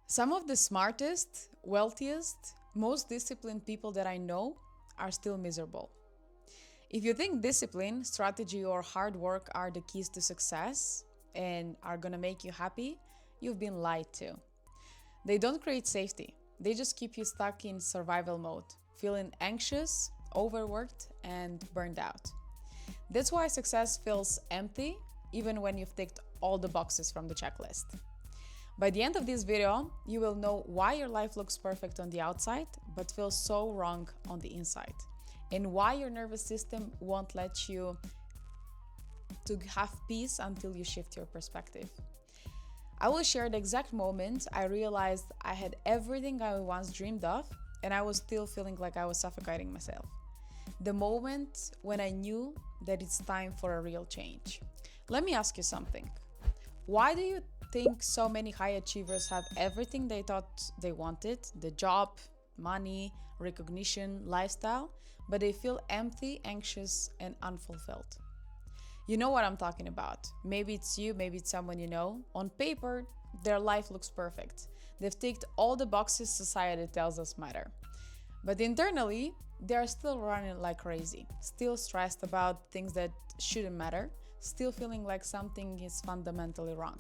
Some of the smartest, wealthiest, most disciplined people that I know are still miserable. If you think discipline, strategy, or hard work are the keys to success and are gonna make you happy, you've been lied to. They don't create safety, they just keep you stuck in survival mode, feeling anxious, overworked, and burned out. That's why success feels empty even when you've ticked all the boxes from the checklist. By the end of this video, you will know why your life looks perfect on the outside but feels so wrong on the inside, and why your nervous system won't let you to have peace until you shift your perspective. I will share the exact moment I realized I had everything I once dreamed of and I was still feeling like I was suffocating myself. The moment when I knew that it's time for a real change. Let me ask you something. Why do you think so many high achievers have everything they thought they wanted, the job, money, recognition, lifestyle, but they feel empty, anxious, and unfulfilled? You know what I'm talking about. Maybe it's you, maybe it's someone you know. On paper, their life looks perfect. They've ticked all the boxes society tells us matter. But internally, they're still running like crazy, still stressed about things that shouldn't matter, still feeling like something is fundamentally wrong.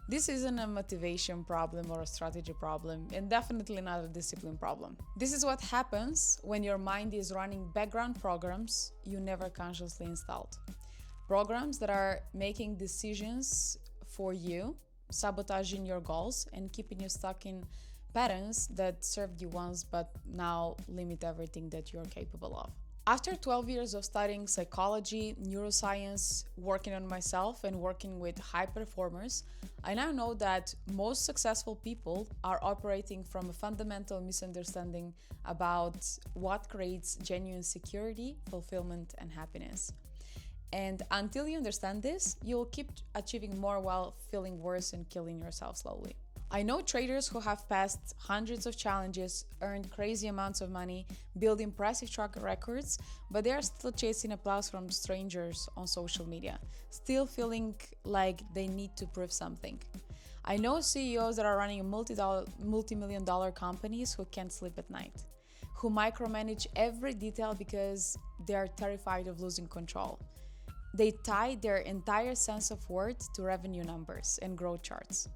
This isn't a motivation problem or a strategy problem, and definitely not a discipline problem. This is what happens when your mind is running background programs you never consciously installed. Programs that are making decisions for you, sabotaging your goals, and keeping you stuck in patterns that served you once but now limit everything that you're capable of. After 12 years of studying psychology, neuroscience, working on myself, and working with high performers, I now know that most successful people are operating from a fundamental misunderstanding about what creates genuine security, fulfillment, and happiness. And until you understand this, you'll keep achieving more while feeling worse and killing yourself slowly. I know traders who have passed hundreds of challenges, earned crazy amounts of money, built impressive track records, but they are still chasing applause from strangers on social media, still feeling like they need to prove something. I know CEOs that are running multi-million dollar companies who can't sleep at night, who micromanage every detail because they are terrified of losing control. They tie their entire sense of worth to revenue numbers and growth charts.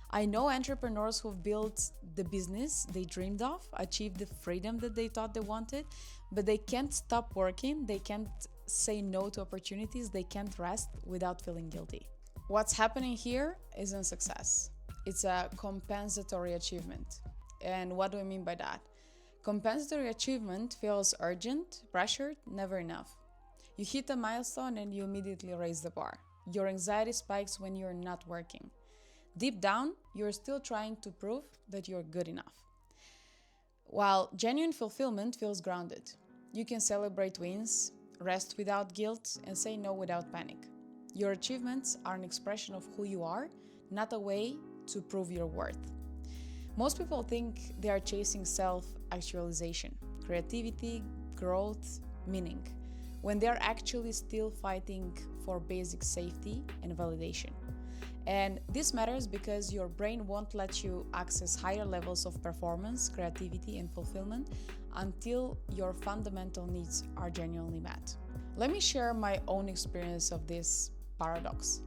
I know entrepreneurs who've built the business they dreamed of, achieved the freedom that they thought they wanted, but they can't stop working, they can't say no to opportunities, they can't rest without feeling guilty. What's happening here isn't success. It's a compensatory achievement. And what do I mean by that? Compensatory achievement feels urgent, pressured, never enough. You hit a milestone and you immediately raise the bar. Your anxiety spikes when you're not working. Deep down, you're still trying to prove that you're good enough. While genuine fulfillment feels grounded. You can celebrate wins, rest without guilt, and say no without panic. Your achievements are an expression of who you are, not a way to prove your worth. Most people think they are chasing self-actualization, creativity, growth, meaning, when they are actually still fighting for basic safety and validation. And this matters because your brain won't let you access higher levels of performance, creativity, and fulfillment until your fundamental needs are genuinely met. Let me share my own experience of this paradox.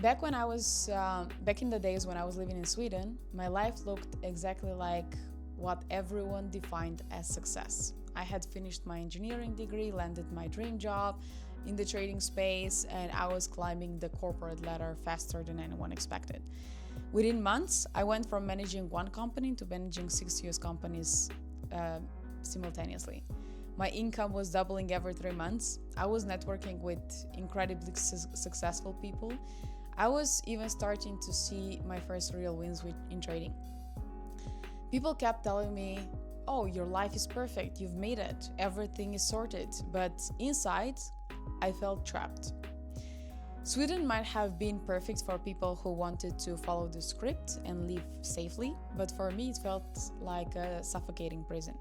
Back in the days when I was living in Sweden, my life looked exactly like what everyone defined as success. I had finished my engineering degree, landed my dream job in the trading space, and I was climbing the corporate ladder faster than anyone expected. Within months, I went from managing one company to managing 6 US companies simultaneously. My income was doubling every 3 months. I was networking with incredibly successful people. I was even starting to see my first real wins in trading. People kept telling me, "Oh, your life is perfect, you've made it, everything is sorted," but inside, I felt trapped. Sweden might have been perfect for people who wanted to follow the script and live safely, but for me it felt like a suffocating prison.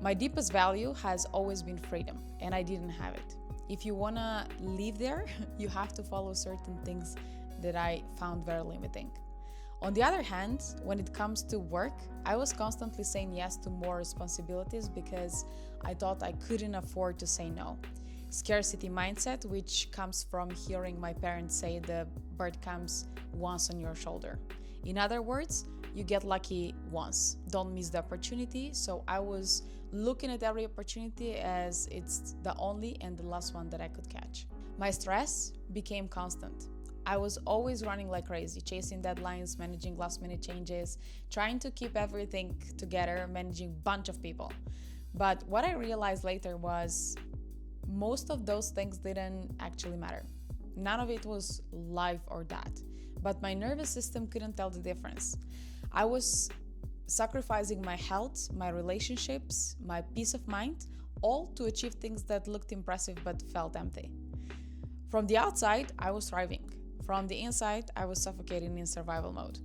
My deepest value has always been freedom, and I didn't have it. If you wanna live there, you have to follow certain things that I found very limiting. On the other hand, when it comes to work, I was constantly saying yes to more responsibilities because I thought I couldn't afford to say no. Scarcity mindset, which comes from hearing my parents say the bird comes once on your shoulder. In other words, you get lucky once. Don't miss the opportunity. So I was looking at every opportunity as it's the only and the last one that I could catch. My stress became constant. I was always running like crazy, chasing deadlines, managing last-minute changes, trying to keep everything together, managing a bunch of people. But what I realized later was most of those things didn't actually matter. None of it was life or death, but my nervous system couldn't tell the difference. I was sacrificing my health, my relationships, my peace of mind, all to achieve things that looked impressive but felt empty. From the outside, I was thriving. From the inside, I was suffocating in survival mode.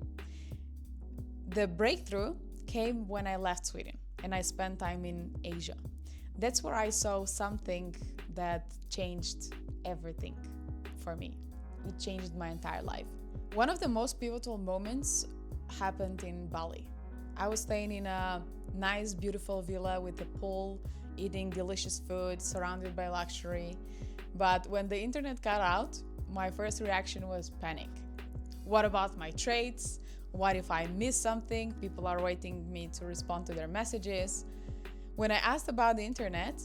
The breakthrough came when I left Sweden and I spent time in Asia. That's where I saw something that changed everything for me. It changed my entire life. One of the most pivotal moments happened in Bali. I was staying in a nice, beautiful villa with a pool, eating delicious food, surrounded by luxury. But when the internet cut out, my first reaction was panic. What about my traits? What if I miss something? People are waiting me to respond to their messages. When I asked about the internet,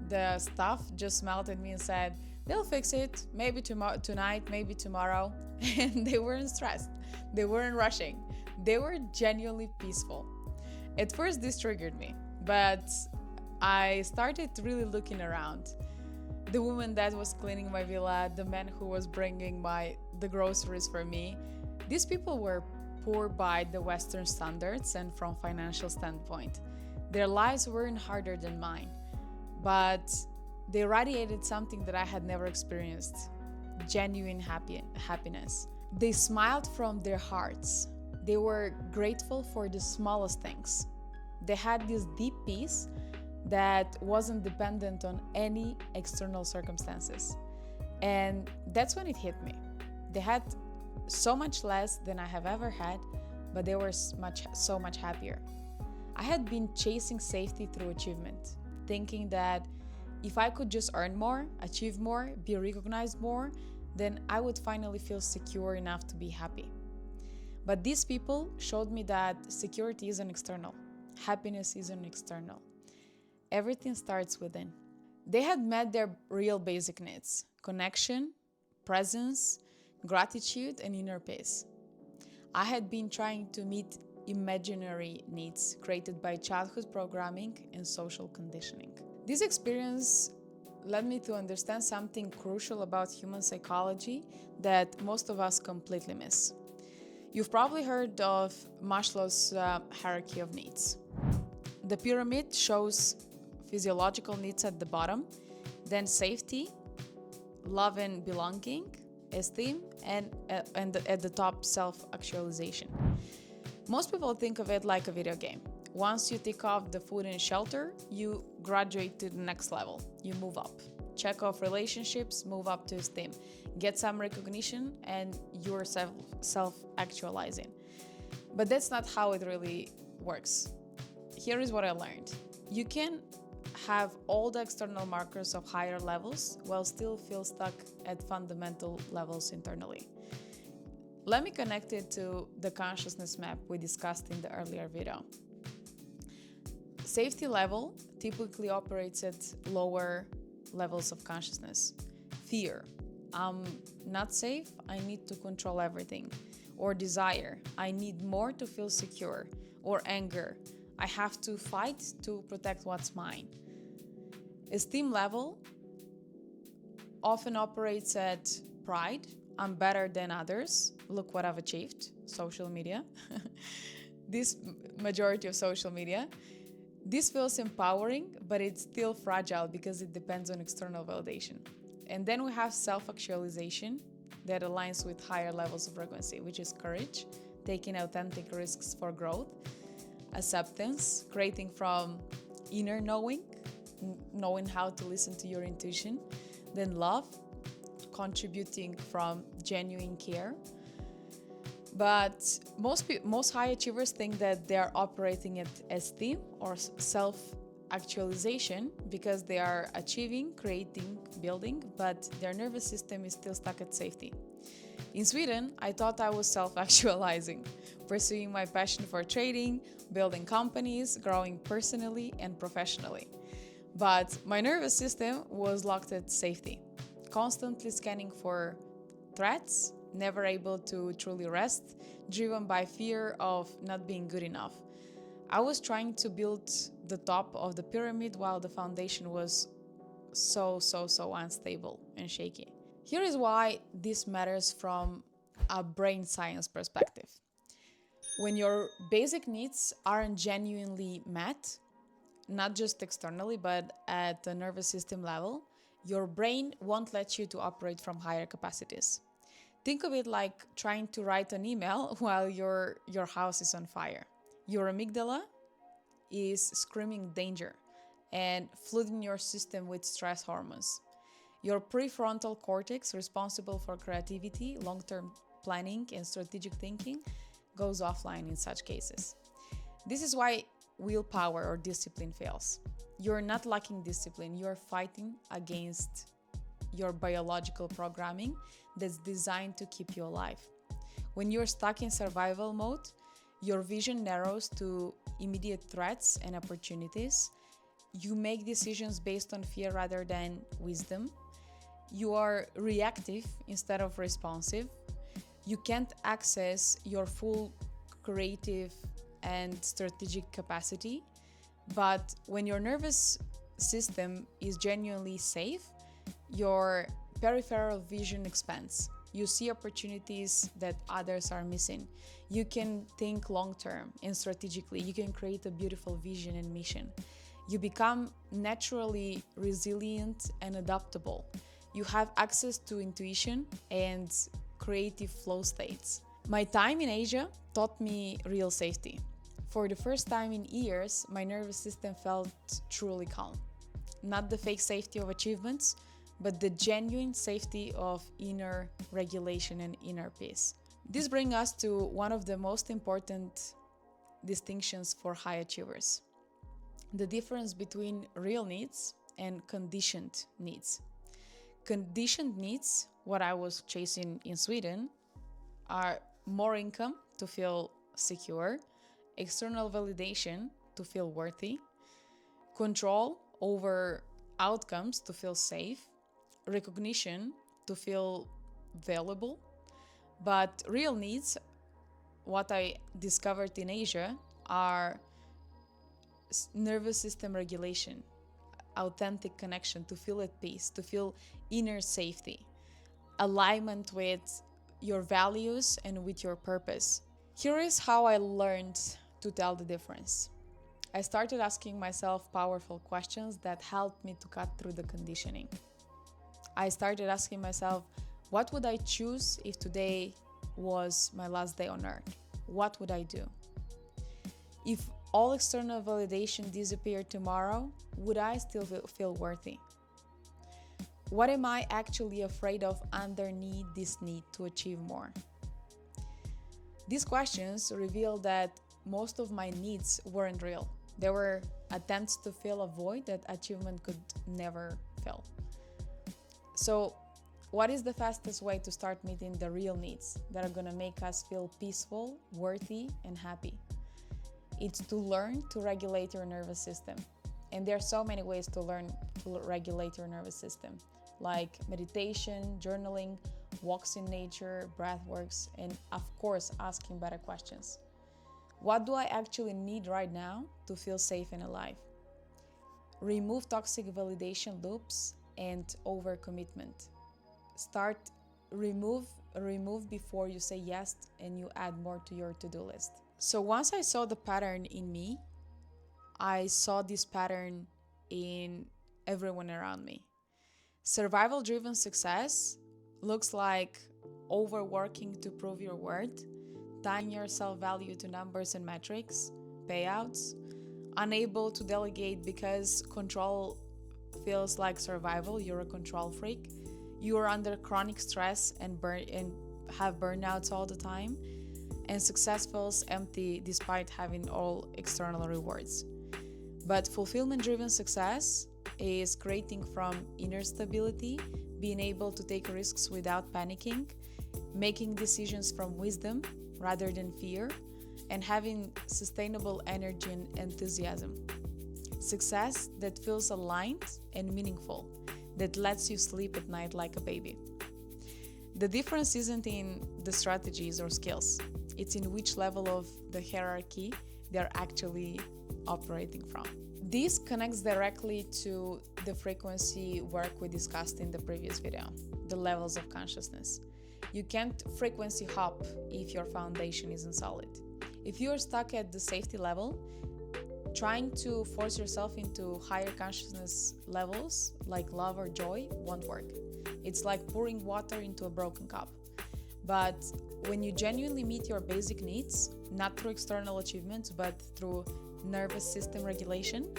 the staff just smiled at me and said, they'll fix it, maybe tonight, maybe tomorrow. And they weren't stressed. They weren't rushing. They were genuinely peaceful. At first, this triggered me, but I started really looking around. The woman that was cleaning my villa, the man who was bringing the groceries for me, these people were poor by the Western standards and from financial standpoint. Their lives weren't harder than mine, but they radiated something that I had never experienced, genuine happiness. They smiled from their hearts. They were grateful for the smallest things. They had this deep peace that wasn't dependent on any external circumstances. And that's when it hit me. They had so much less than I have ever had, but they were so much happier. I had been chasing safety through achievement, thinking that if I could just earn more, achieve more, be recognized more, then I would finally feel secure enough to be happy. But these people showed me that security isn't external. Happiness isn't external. Everything starts within. They had met their real basic needs: connection, presence, gratitude, and inner peace. I had been trying to meet imaginary needs created by childhood programming and social conditioning. This experience led me to understand something crucial about human psychology that most of us completely miss. You've probably heard of Maslow's hierarchy of needs. The pyramid shows physiological needs at the bottom, then safety, love and belonging, esteem, and at the top, self-actualization. Most people think of it like a video game. Once you tick off the food and shelter, you graduate to the next level. You move up. Check off relationships, move up to esteem. Get some recognition, and you're self-actualizing. But that's not how it really works. Here is what I learned. You can have all the external markers of higher levels while still feel stuck at fundamental levels internally. Let me connect it to the consciousness map we discussed in the earlier video. Safety level typically operates at lower levels of consciousness. Fear, I'm not safe, I need to control everything. Or desire, I need more to feel secure. Or anger, I have to fight to protect what's mine. Esteem level often operates at pride. I'm better than others. Look what I've achieved. Social media. This majority of social media. This feels empowering, but it's still fragile because it depends on external validation. And then we have self-actualization that aligns with higher levels of frequency, which is courage, taking authentic risks for growth, acceptance, creating from inner knowing how to listen to your intuition, then love, contributing from genuine care, But most high achievers think that they are operating at esteem or self-actualization because they are achieving, creating, building, but their nervous system is still stuck at safety. In Sweden, I thought I was self-actualizing, pursuing my passion for trading, building companies, growing personally and professionally. But my nervous system was locked at safety, constantly scanning for threats, never able to truly rest, driven by fear of not being good enough. I was trying to build the top of the pyramid while the foundation was so unstable and shaky. Here is why this matters from a brain science perspective. When your basic needs aren't genuinely met, not just externally, but at the nervous system level, your brain won't let you to operate from higher capacities. Think of it like trying to write an email while your house is on fire. Your amygdala is screaming danger and flooding your system with stress hormones. Your prefrontal cortex, responsible for creativity, long-term planning, and strategic thinking, goes offline in such cases. This is why willpower or discipline fails. You're not lacking discipline, you're fighting against your biological programming that's designed to keep you alive. When you're stuck in survival mode, your vision narrows to immediate threats and opportunities. You make decisions based on fear rather than wisdom. You are reactive instead of responsive. You can't access your full creative and strategic capacity. But when your nervous system is genuinely safe, your peripheral vision expands. You see opportunities that others are missing. You can think long-term and strategically. You can create a beautiful vision and mission. You become naturally resilient and adaptable. You have access to intuition and creative flow states. My time in Asia taught me real safety. For the first time in years, my nervous system felt truly calm. Not the fake safety of achievements, but the genuine safety of inner regulation and inner peace. This brings us to one of the most important distinctions for high achievers: the difference between real needs and conditioned needs. Conditioned needs, what I was chasing in Sweden, are more income to feel secure, external validation to feel worthy, control over outcomes to feel safe, recognition to feel valuable. But real needs, what I discovered in Asia, are nervous system regulation, authentic connection, to feel at peace, to feel inner safety, alignment with your values and with your purpose. Here is how I learned to tell the difference. I started asking myself powerful questions that helped me to cut through the conditioning. I started asking myself, what would I choose if today was my last day on earth? What would I do? If all external validation disappeared tomorrow, would I still feel worthy? What am I actually afraid of underneath this need to achieve more? These questions revealed that most of my needs weren't real. They were attempts to fill a void that achievement could never fill. So, what is the fastest way to start meeting the real needs that are going to make us feel peaceful, worthy, and happy? It's to learn to regulate your nervous system. And there are so many ways to learn to regulate your nervous system, like meditation, journaling, walks in nature, breath works, and of course, asking better questions. What do I actually need right now to feel safe and alive? Remove toxic validation loops and overcommitment. Remove before you say yes and you add more to your to-do list. So once I saw the pattern in me, I saw this pattern in everyone around me. Survival-driven success looks like overworking to prove your worth, tying your self-value to numbers and metrics, payouts, unable to delegate because control feels like survival. You're a control freak. You are under chronic stress and have burnouts all the time. and success feels empty despite having all external rewards. But fulfillment-driven success is creating from inner stability, being able to take risks without panicking, making decisions from wisdom rather than fear, and having sustainable energy and enthusiasm. Success that feels aligned and meaningful, that lets you sleep at night like a baby. The difference isn't in the strategies or skills, it's in which level of the hierarchy they're actually operating from. This connects directly to the frequency work we discussed in the previous video, the levels of consciousness. You can't frequency hop if your foundation isn't solid. If you're stuck at the safety level, trying to force yourself into higher consciousness levels like love or joy won't work. It's like pouring water into a broken cup. But when you genuinely meet your basic needs, not through external achievements, but through nervous system regulation,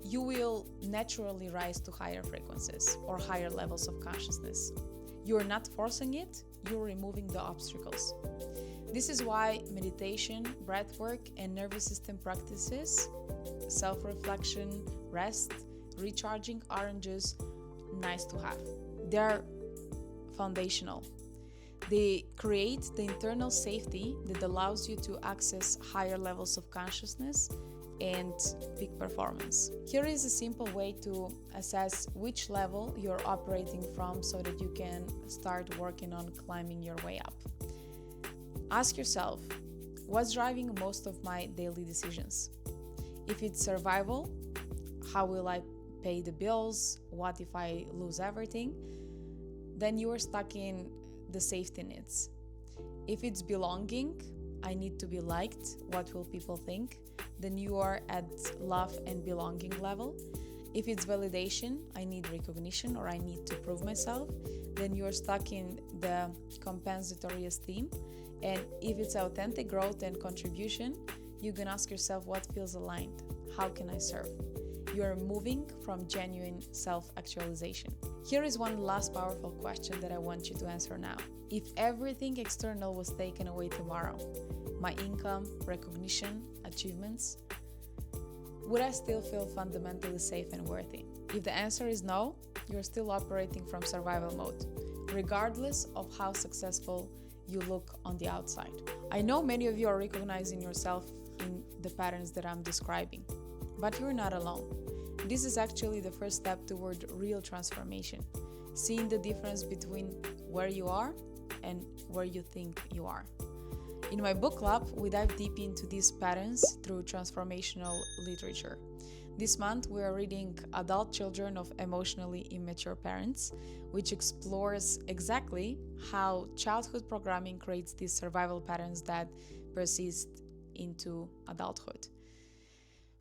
you will naturally rise to higher frequencies or higher levels of consciousness. You're not forcing it, you're removing the obstacles. This is why meditation, breathwork, and nervous system practices, self-reflection, rest, recharging aren't just nice to have. They're foundational. They create the internal safety that allows you to access higher levels of consciousness and peak performance. Here is a simple way to assess which level you're operating from so that you can start working on climbing your way up. Ask yourself, what's driving most of my daily decisions? If it's survival, how will I pay the bills? What if I lose everything? Then you are stuck in the safety needs. If it's belonging, I need to be liked, what will people think? Then you are at love and belonging level. If it's validation, I need recognition or I need to prove myself, then you're stuck in the compensatory esteem. And if it's authentic growth and contribution, you can ask yourself what feels aligned. How can I serve? You are moving from genuine self-actualization. Here is one last powerful question that I want you to answer now. If everything external was taken away tomorrow, my income, recognition, achievements, would I still feel fundamentally safe and worthy? If the answer is no, you're still operating from survival mode, regardless of how successful you look on the outside. I know many of you are recognizing yourself in the patterns that I'm describing, but you're not alone. This is actually the first step toward real transformation, seeing the difference between where you are and where you think you are. In my book club, we dive deep into these patterns through transformational literature. This month, we are reading Adult Children of Emotionally Immature Parents, which explores exactly how childhood programming creates these survival patterns that persist into adulthood.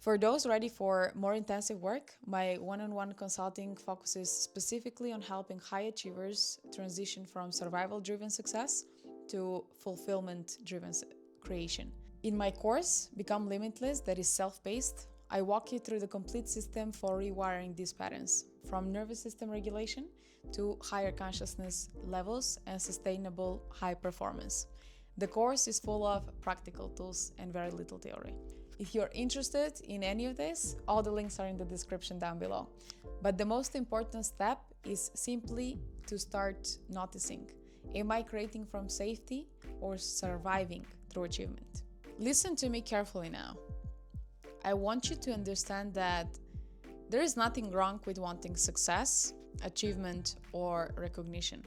For those ready for more intensive work, my one-on-one consulting focuses specifically on helping high achievers transition from survival-driven success to fulfillment-driven creation. In my course, Become Limitless, that is self-paced, I walk you through the complete system for rewiring these patterns, from nervous system regulation to higher consciousness levels and sustainable high performance. The course is full of practical tools and very little theory. If you're interested in any of this, all the links are in the description down below. But the most important step is simply to start noticing. Am I creating from safety or surviving through achievement? Listen to me carefully now. I want you to understand that there is nothing wrong with wanting success, achievement, or recognition.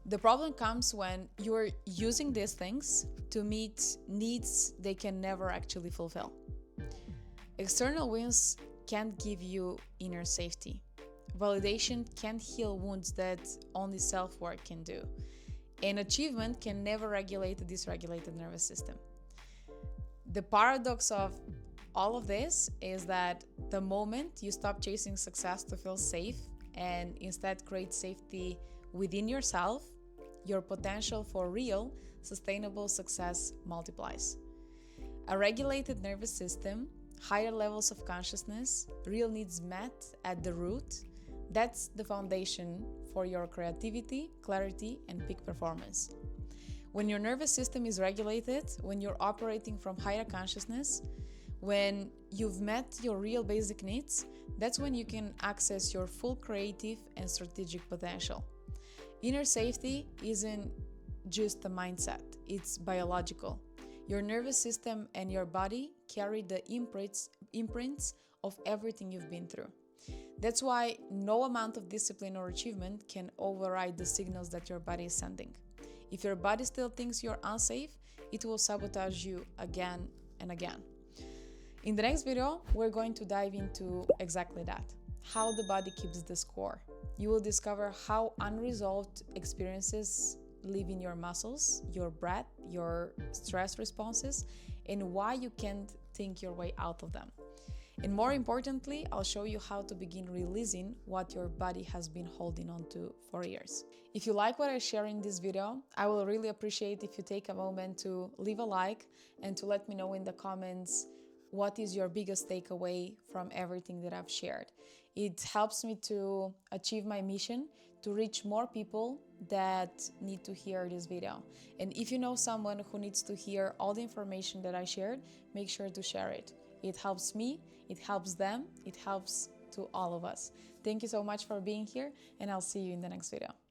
The problem comes when you're using these things to meet needs they can never actually fulfill. External wins can't give you inner safety. Validation can't heal wounds that only self-work can do. And achievement can never regulate a dysregulated nervous system. The paradox of all of this is that the moment you stop chasing success to feel safe and instead create safety within yourself, your potential for real, sustainable success multiplies. A regulated nervous system, higher levels of consciousness, real needs met at the root, that's the foundation for your creativity, clarity, and peak performance. When your nervous system is regulated, when you're operating from higher consciousness, when you've met your real basic needs, that's when you can access your full creative and strategic potential. Inner safety isn't just a mindset, it's biological. Your nervous system and your body carry the imprints of everything you've been through. That's why no amount of discipline or achievement can override the signals that your body is sending. If your body still thinks you're unsafe, it will sabotage you again and again. In the next video, we're going to dive into exactly that, how the body keeps the score. You will discover how unresolved experiences live in your muscles, your breath, your stress responses, and why you can't think your way out of them. And more importantly, I'll show you how to begin releasing what your body has been holding on to for years. If you like what I share in this video, I will really appreciate if you take a moment to leave a like and to let me know in the comments what is your biggest takeaway from everything that I've shared. It helps me to achieve my mission to reach more people that need to hear this video. And if you know someone who needs to hear all the information that I shared, make sure to share it. It helps me, it helps them, it helps to all of us. Thank you so much for being here, and I'll see you in the next video.